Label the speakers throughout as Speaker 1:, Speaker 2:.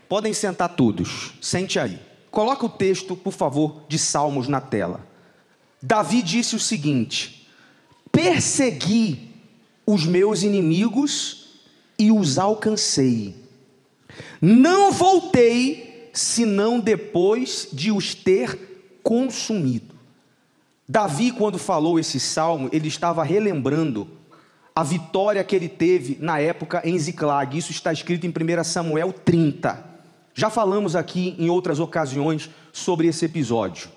Speaker 1: Podem sentar todos, sente aí. Coloca o texto, por favor, de Salmos na tela. Davi disse o seguinte: persegui os meus inimigos e os alcancei. Não voltei, senão depois de os ter consumido. Davi, quando falou esse salmo, ele estava relembrando a vitória que ele teve na época em Ziclag. Isso está escrito em 1 Samuel 30. Já falamos aqui em outras ocasiões sobre esse episódio.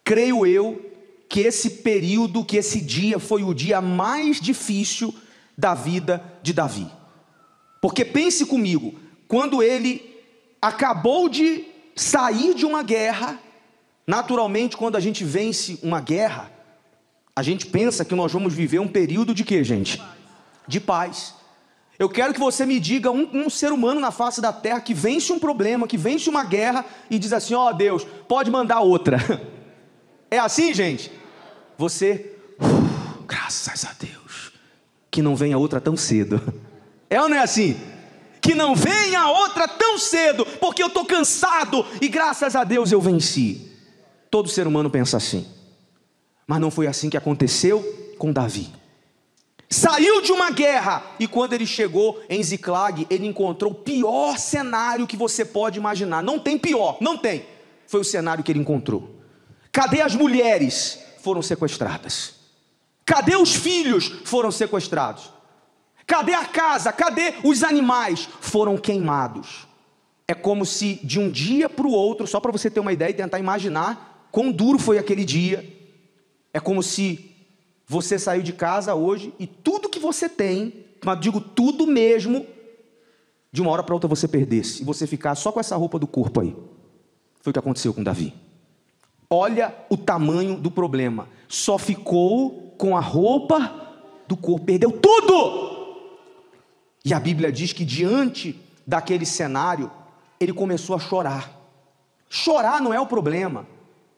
Speaker 1: Creio eu que esse período, que esse dia foi o dia mais difícil da vida de Davi. Porque pense comigo, quando ele acabou de sair de uma guerra, naturalmente quando a gente vence uma guerra, a gente pensa que nós vamos viver um período de quê, gente? De paz. Eu quero que você me diga um ser humano na face da terra que vence um problema, que vence uma guerra e diz assim: ó Deus, pode mandar outra. É assim, gente? Você, graças a Deus, que não venha outra tão cedo. É ou não é assim? Que não venha outra tão cedo, porque eu estou cansado e graças a Deus eu venci. Todo ser humano pensa assim. Mas não foi assim que aconteceu com Davi. Saiu de uma guerra e quando ele chegou em Ziclag, ele encontrou o pior cenário que você pode imaginar. Não tem pior, não tem. Foi o cenário que ele encontrou. Cadê as mulheres? Foram sequestradas. Cadê os filhos? Foram sequestrados. Cadê a casa? Cadê os animais? Foram queimados. É como se de um dia para o outro, só para você ter uma ideia e tentar imaginar quão duro foi aquele dia. É como se você saiu de casa hoje e tudo que você tem, mas digo tudo mesmo, de uma hora para outra você perdesse. E você ficar só com essa roupa do corpo aí. Foi o que aconteceu com Davi. Olha o tamanho do problema. Só ficou com a roupa do corpo. Perdeu tudo. E a Bíblia diz que diante daquele cenário, ele começou a chorar. Chorar não é o problema.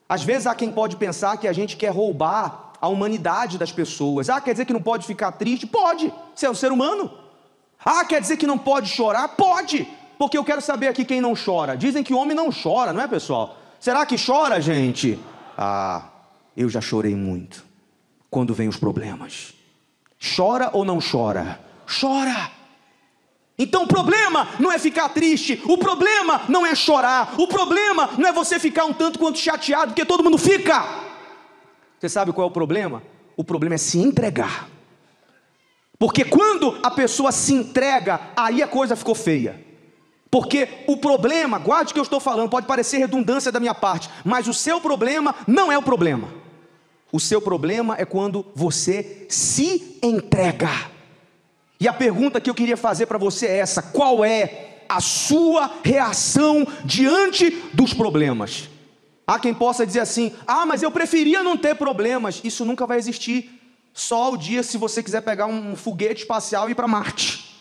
Speaker 1: Às vezes há quem pode pensar que a gente quer roubar a humanidade das pessoas. Quer dizer que não pode ficar triste? Pode, você é um ser humano. Quer dizer que não pode chorar? Pode, porque eu quero saber aqui quem não chora. Dizem que o homem não chora, não é, pessoal? Será que chora, gente? Eu já chorei muito quando vem os problemas. Chora ou não chora? Chora. Então o problema não é ficar triste, o problema não é chorar, o problema não é você ficar um tanto quanto chateado, porque todo mundo fica. Você sabe qual é o problema? O problema é se entregar. Porque quando a pessoa se entrega, aí a coisa ficou feia. Porque o problema, guarde o que eu estou falando, pode parecer redundância da minha parte, mas o seu problema não é o problema. O seu problema é quando você se entrega. E a pergunta que eu queria fazer para você é essa: qual é a sua reação diante dos problemas? Há quem possa dizer assim: mas eu preferia não ter problemas. Isso nunca vai existir. Só o dia se você quiser pegar um foguete espacial e ir para Marte.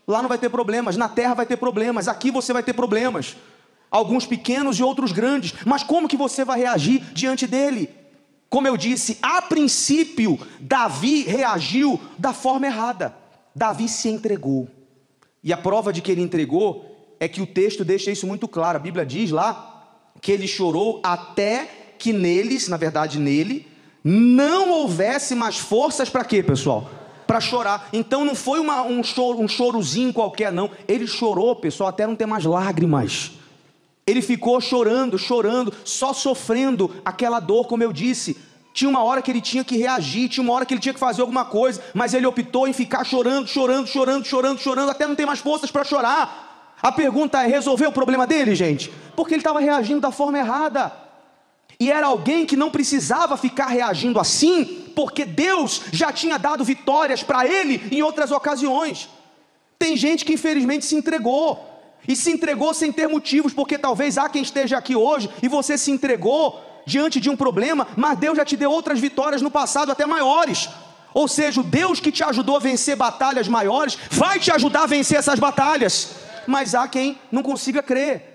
Speaker 1: Lá não vai ter problemas, na Terra vai ter problemas, aqui você vai ter problemas. Alguns pequenos e outros grandes. Mas como que você vai reagir diante dele? Como eu disse, a princípio, Davi reagiu da forma errada. Davi se entregou. E a prova de que ele entregou é que o texto deixa isso muito claro. A Bíblia diz lá que ele chorou até que neles, na verdade nele, não houvesse mais forças para quê, pessoal? Para chorar. Então não foi um chorozinho qualquer, não. Ele chorou, pessoal, até não ter mais lágrimas. Ele ficou chorando, só sofrendo aquela dor, como eu disse. Tinha uma hora que ele tinha que reagir, tinha uma hora que ele tinha que fazer alguma coisa, mas ele optou em ficar chorando, até não ter mais forças para chorar. A pergunta é: resolveu o problema dele, gente? Porque ele estava reagindo da forma errada. E era alguém que não precisava ficar reagindo assim, porque Deus já tinha dado vitórias para ele em outras ocasiões. Tem gente que infelizmente se entregou. E se entregou sem ter motivos, porque talvez há quem esteja aqui hoje e você se entregou diante de um problema, mas Deus já te deu outras vitórias no passado até maiores. Ou seja, o Deus que te ajudou a vencer batalhas maiores vai te ajudar a vencer essas batalhas. Mas há quem não consiga crer.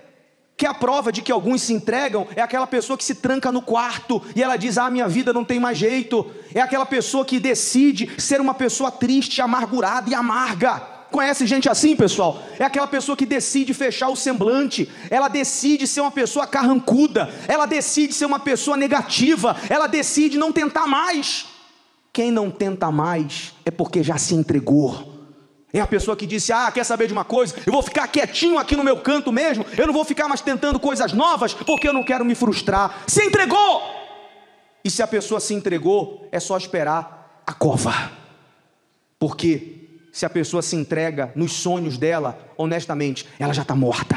Speaker 1: Que a prova de que alguns se entregam é aquela pessoa que se tranca no quarto e ela diz: minha vida não tem mais jeito. É aquela pessoa que decide ser uma pessoa triste, amargurada e amarga. Conhece gente assim, pessoal? É aquela pessoa que decide fechar o semblante, ela decide ser uma pessoa carrancuda, ela decide ser uma pessoa negativa, ela decide não tentar mais. Quem não tenta mais é porque já se entregou. É a pessoa que disse, quer saber de uma coisa? Eu vou ficar quietinho aqui no meu canto mesmo, eu não vou ficar mais tentando coisas novas, porque eu não quero me frustrar. Se entregou! E se a pessoa se entregou, é só esperar a cova. Porque se a pessoa se entrega nos sonhos dela, honestamente, ela já está morta.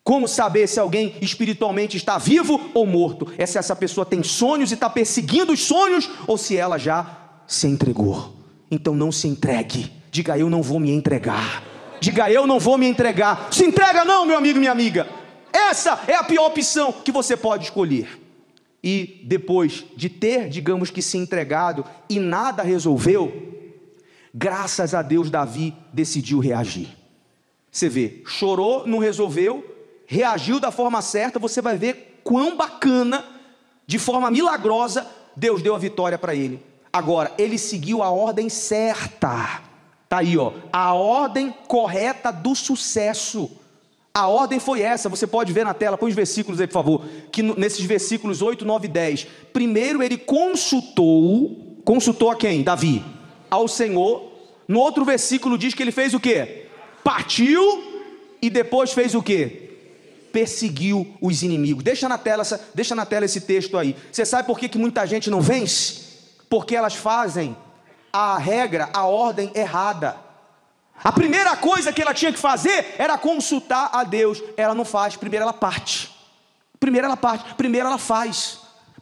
Speaker 1: Como saber se alguém espiritualmente está vivo ou morto? É se essa pessoa tem sonhos e está perseguindo os sonhos, ou se ela já se entregou. Então não se entregue. Diga, eu não vou me entregar. Diga, eu não vou me entregar. Se entrega não, meu amigo, minha amiga. Essa é a pior opção que você pode escolher. E depois de ter, digamos que se entregado e nada resolveu, graças a Deus Davi decidiu reagir. Você vê, chorou, não resolveu, reagiu da forma certa, você vai ver quão bacana, de forma milagrosa, Deus deu a vitória para ele. Agora, ele seguiu a ordem certa. Está aí, a ordem correta do sucesso. A ordem foi essa, você pode ver na tela, põe os versículos aí por favor, que nesses versículos 8, 9 e 10, primeiro ele consultou a quem? Davi, ao Senhor. No outro versículo diz que ele fez o quê? Partiu e depois fez o quê? Perseguiu os inimigos. Deixa na tela esse texto aí. Você sabe por que muita gente não vence? Porque elas fazem a regra, a ordem errada. A primeira coisa que ela tinha que fazer era consultar a Deus. Ela não faz, primeiro ela parte. Primeiro ela faz.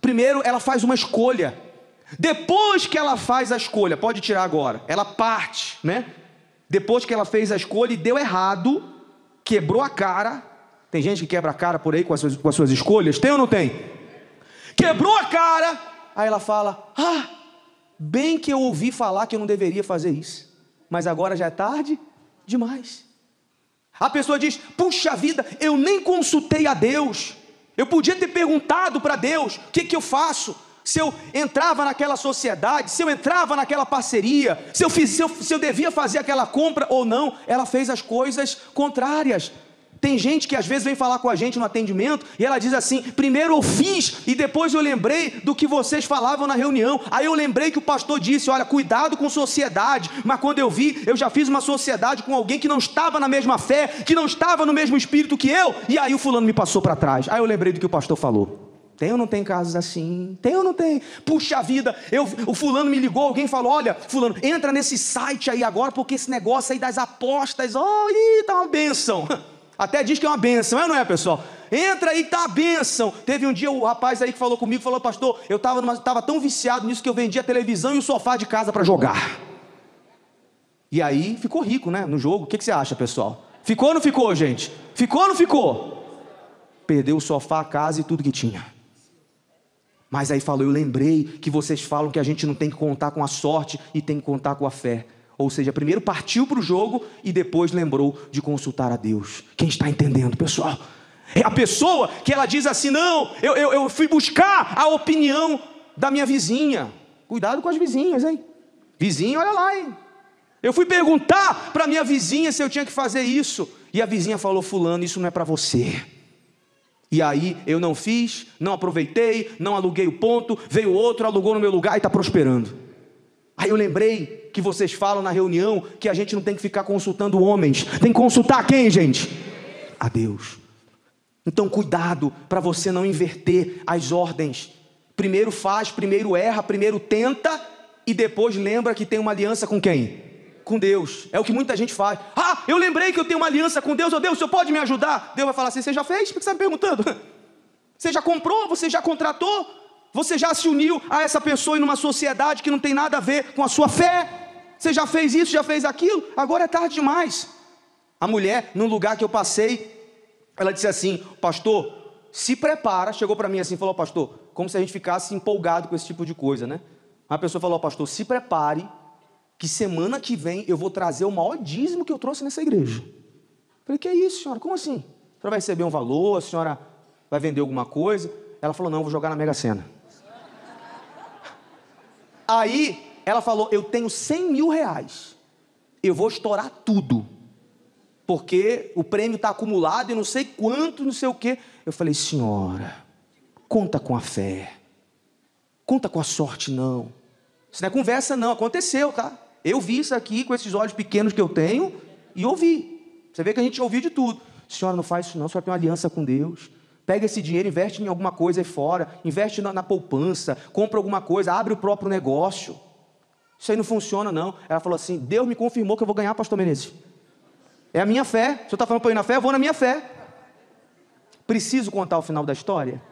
Speaker 1: Primeiro ela faz uma escolha. Depois que ela faz a escolha, pode tirar agora, ela parte, né? Depois que ela fez a escolha e deu errado, quebrou a cara. Tem gente que quebra a cara por aí com as suas escolhas, tem ou não tem? Quebrou a cara, aí ela fala, bem que eu ouvi falar que eu não deveria fazer isso, mas agora já é tarde demais. A pessoa diz, puxa vida, eu nem consultei a Deus, eu podia ter perguntado para Deus, o que eu faço? Se eu entrava naquela sociedade, se eu entrava naquela parceria, se eu devia fazer aquela compra ou não. Ela fez as coisas contrárias. Tem gente que às vezes vem falar com a gente no atendimento e ela diz assim, primeiro eu fiz e depois eu lembrei do que vocês falavam na reunião. Aí eu lembrei que o pastor disse, olha, cuidado com sociedade. Mas quando eu vi, eu já fiz uma sociedade com alguém que não estava na mesma fé, que não estava no mesmo espírito que eu, e aí o fulano me passou para trás. Aí eu lembrei do que o pastor falou. Tem ou não tem casos assim? Tem ou não tem? Puxa vida, o fulano me ligou, alguém falou, olha, fulano, entra nesse site aí agora, porque esse negócio aí das apostas, tá uma bênção. Até diz que é uma bênção, não é, pessoal? Entra aí, tá uma bênção. Teve um dia o rapaz aí que falou comigo, falou, pastor, eu estava tão viciado nisso que eu vendi a televisão e o sofá de casa para jogar. E aí ficou rico, né, no jogo. O que você acha, pessoal? Ficou ou não ficou, gente? Ficou ou não ficou? Perdeu o sofá, a casa e tudo que tinha. Mas aí falou, eu lembrei que vocês falam que a gente não tem que contar com a sorte e tem que contar com a fé. Ou seja, primeiro partiu para o jogo e depois lembrou de consultar a Deus. Quem está entendendo, pessoal? É a pessoa que ela diz assim, não, eu fui buscar a opinião da minha vizinha. Cuidado com as vizinhas, hein? Vizinho, olha lá, hein? Eu fui perguntar para minha vizinha se eu tinha que fazer isso. E a vizinha falou, fulano, isso não é para você. E aí eu não fiz, não aproveitei, não aluguei o ponto, veio outro, alugou no meu lugar e está prosperando. Aí eu lembrei que vocês falam na reunião que a gente não tem que ficar consultando homens. Tem que consultar quem, gente? A Deus. Então cuidado para você não inverter as ordens. Primeiro faz, primeiro erra, primeiro tenta e depois lembra que tem uma aliança com quem? Com Deus. É o que muita gente faz. Eu lembrei que eu tenho uma aliança com Deus. Deus, o Senhor pode me ajudar? Deus vai falar assim, você já fez? Por que você está me perguntando? Você já comprou? Você já contratou? Você já se uniu a essa pessoa em uma sociedade que não tem nada a ver com a sua fé? Você já fez isso, já fez aquilo? Agora é tarde demais. A mulher, num lugar que eu passei, ela disse assim, pastor, se prepara. Chegou para mim assim, falou, pastor, como se a gente ficasse empolgado com esse tipo de coisa, né? A pessoa falou, pastor, se prepare, que semana que vem eu vou trazer o maior dízimo que eu trouxe nessa igreja. Eu falei, que é isso, senhora? Como assim? A senhora vai receber um valor, a senhora vai vender alguma coisa? Ela falou, não, eu vou jogar na Mega Sena. Aí ela falou, eu tenho 100 mil reais. eu vou estourar tudo, porque o prêmio está acumulado e não sei quanto, não sei o quê. Eu falei, senhora, conta com a fé, conta com a sorte não. Isso não é conversa não, aconteceu, tá? Eu vi isso aqui com esses olhos pequenos que eu tenho e ouvi. Você vê que a gente ouviu de tudo. Senhora, não faz isso não, a senhora tem uma aliança com Deus. Pega esse dinheiro, investe em alguma coisa aí fora, investe na poupança, compra alguma coisa, abre o próprio negócio. Isso aí não funciona não. Ela falou assim, Deus me confirmou que eu vou ganhar, pastor Menezes. É a minha fé. Se o senhor está falando para eu ir na fé, eu vou na minha fé. Preciso contar o final da história?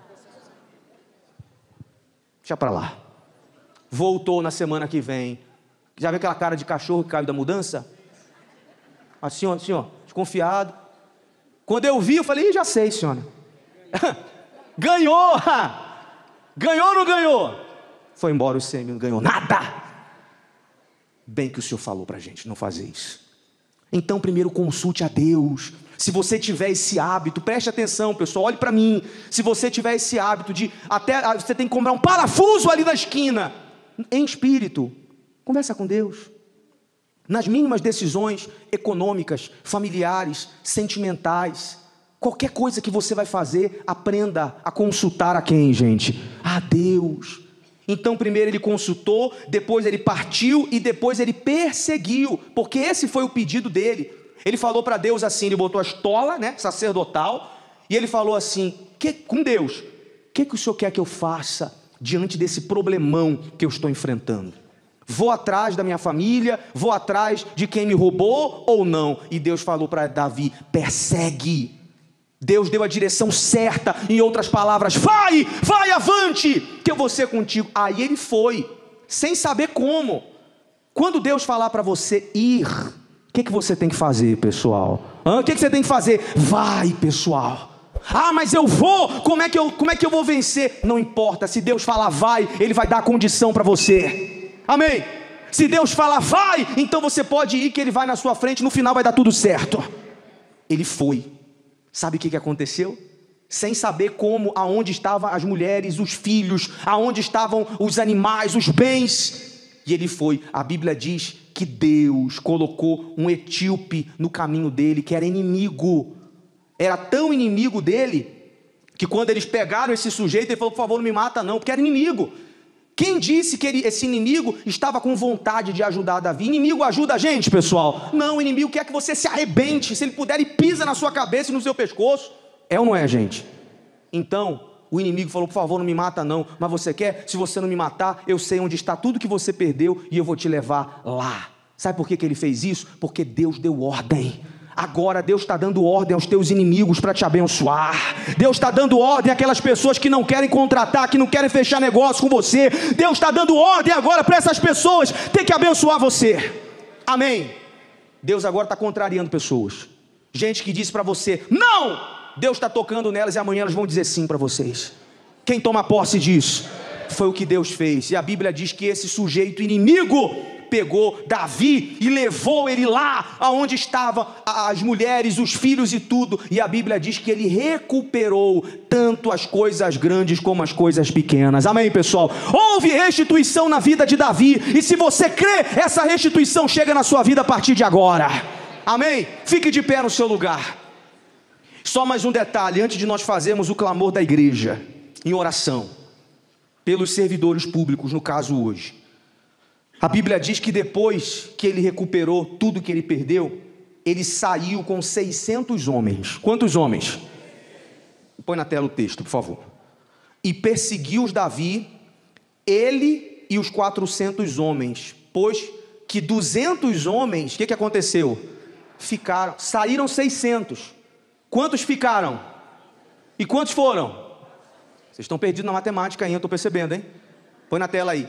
Speaker 1: Deixa para lá. Voltou na semana que vem. Já viu aquela cara de cachorro que caiu da mudança? Assim, ó, desconfiado. Quando eu vi, eu falei, já sei, senhora. Ganhou! Ganhou ou não ganhou? Foi embora o sêmio, não ganhou nada. Bem que o senhor falou para a gente não fazer isso. Então primeiro consulte a Deus. Se você tiver esse hábito, preste atenção pessoal, olhe para mim. Se você tiver esse hábito de até você tem que comprar um parafuso ali na esquina, em espírito, conversa com Deus. Nas mínimas decisões econômicas, familiares, sentimentais, qualquer coisa que você vai fazer, aprenda a consultar a quem, gente? A Deus. Então primeiro ele consultou, depois ele partiu e depois ele perseguiu, porque esse foi o pedido dele. Ele falou para Deus assim, ele botou a estola, né, sacerdotal, e ele falou assim, com Deus, o que o senhor quer que eu faça diante desse problemão que eu estou enfrentando? Vou atrás da minha família, vou atrás de quem me roubou ou não? E Deus falou para Davi, persegue. Deus deu a direção certa, em outras palavras, vai avante, que eu vou ser contigo. Aí ele foi, sem saber como. Quando Deus falar para você ir, o que você tem que fazer, pessoal? O que você tem que fazer? Vai, pessoal. Ah, mas eu vou, como é que eu vou vencer? Não importa, se Deus falar vai, Ele vai dar a condição para você. Amém? Se Deus falar vai, então você pode ir, que Ele vai na sua frente, no final vai dar tudo certo. Ele foi. Sabe o que aconteceu? Sem saber como, aonde estavam as mulheres, os filhos, aonde estavam os animais, os bens. E ele foi. A Bíblia diz que Deus colocou um etíope no caminho dele, que era inimigo. Era tão inimigo dele, que quando eles pegaram esse sujeito, ele falou, por favor, não me mata não, porque era inimigo. Quem disse que esse inimigo estava com vontade de ajudar Davi? Inimigo ajuda a gente, pessoal? Não, o inimigo quer que você se arrebente. Se ele puder, ele pisa na sua cabeça e no seu pescoço. É ou não é, gente? Então, o inimigo falou, por favor, não me mata não. Mas você quer? Se você não me matar, eu sei onde está tudo que você perdeu e eu vou te levar lá. Sabe por que ele fez isso? Porque Deus deu ordem. Agora Deus está dando ordem aos teus inimigos para te abençoar. Deus está dando ordem àquelas pessoas que não querem contratar, que não querem fechar negócio com você. Deus está dando ordem agora para essas pessoas ter que abençoar você. Amém? Deus agora está contrariando pessoas. Gente que disse para você, não! Deus está tocando nelas e amanhã elas vão dizer sim para vocês. Quem toma posse disso? Foi o que Deus fez. E a Bíblia diz que esse sujeito inimigo pegou Davi e levou ele lá aonde estavam as mulheres, os filhos e tudo, e a Bíblia diz que ele recuperou tanto as coisas grandes como as coisas pequenas. Amém, pessoal? Houve restituição na vida de Davi, e se você crê, essa restituição chega na sua vida a partir de agora. Amém? Fique de pé no seu lugar. Só mais um detalhe, antes de nós fazermos o clamor da igreja em oração pelos servidores públicos, no caso hoje, a Bíblia diz que depois que ele recuperou tudo que ele perdeu, ele saiu com 600 homens. Quantos homens? Põe na tela o texto, por favor. E perseguiu os Davi, ele e os 400 homens, pois que 200 homens, o que aconteceu? Ficaram, saíram 600. Quantos ficaram? E quantos foram? Vocês estão perdidos na matemática ainda, eu estou percebendo, hein? Põe na tela aí.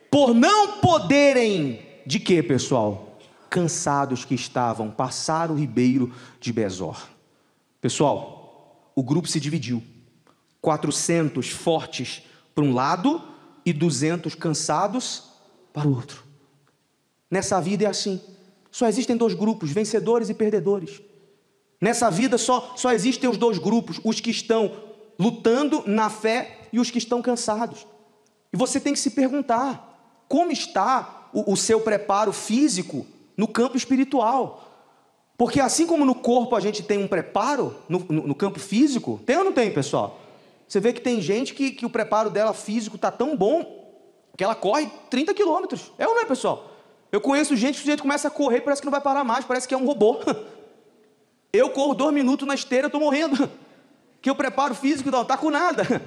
Speaker 1: Por não poderem, de quê, pessoal? Cansados que estavam, passar o ribeiro de Besor. Pessoal, o grupo se dividiu. 400 fortes para um lado e 200 cansados para o outro. Nessa vida é assim. Só existem dois grupos, vencedores e perdedores. Nessa vida só existem os dois grupos, os que estão lutando na fé e os que estão cansados. E você tem que se perguntar, como está o seu preparo físico no campo espiritual. Porque assim como no corpo a gente tem um preparo, no campo físico, tem ou não tem, pessoal? Você vê que tem gente que o preparo dela físico está tão bom que ela corre 30 quilômetros. É ou não é, pessoal? Eu conheço gente que o sujeito começa a correr e parece que não vai parar mais, parece que é um robô. Eu corro 2 minutos na esteira, estou morrendo. Que o preparo físico não está com nada.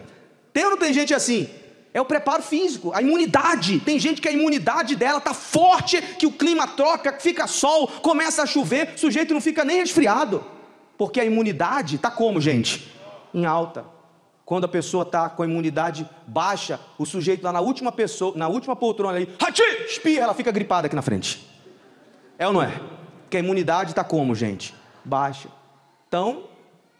Speaker 1: Tem ou não tem gente assim? É o preparo físico, a imunidade. Tem gente que a imunidade dela está forte, que o clima troca, fica sol, começa a chover, o sujeito não fica nem resfriado. Porque a imunidade está como, gente? Em alta. Quando a pessoa está com a imunidade baixa, o sujeito lá na última poltrona ali, espirra, ela fica gripada aqui na frente. É ou não é? Porque a imunidade está como, gente? Baixa. Então,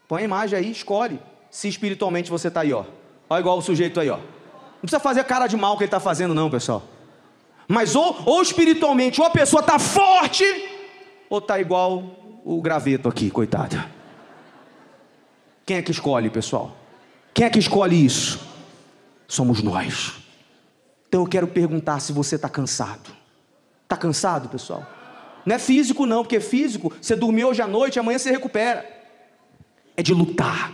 Speaker 1: põe a imagem aí, escolhe. Se espiritualmente você está aí, ó. Olha igual o sujeito aí, ó. Não precisa fazer a cara de mal que ele está fazendo não, pessoal. Mas ou espiritualmente, ou a pessoa está forte, ou está igual o graveto aqui, coitado. Quem é que escolhe, pessoal? Quem é que escolhe isso? Somos nós. Então eu quero perguntar se você está cansado. Está cansado, pessoal? Não é físico não, porque físico, você dormiu hoje à noite, amanhã você recupera. É de lutar.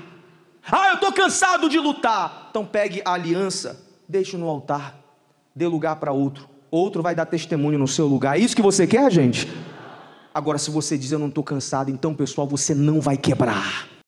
Speaker 1: Ah, eu estou cansado de lutar. Então pegue a aliança, deixe no altar, dê lugar para outro. Outro vai dar testemunho no seu lugar. É isso que você quer, gente? Agora, se você diz eu não estou cansado, então, pessoal, você não vai quebrar.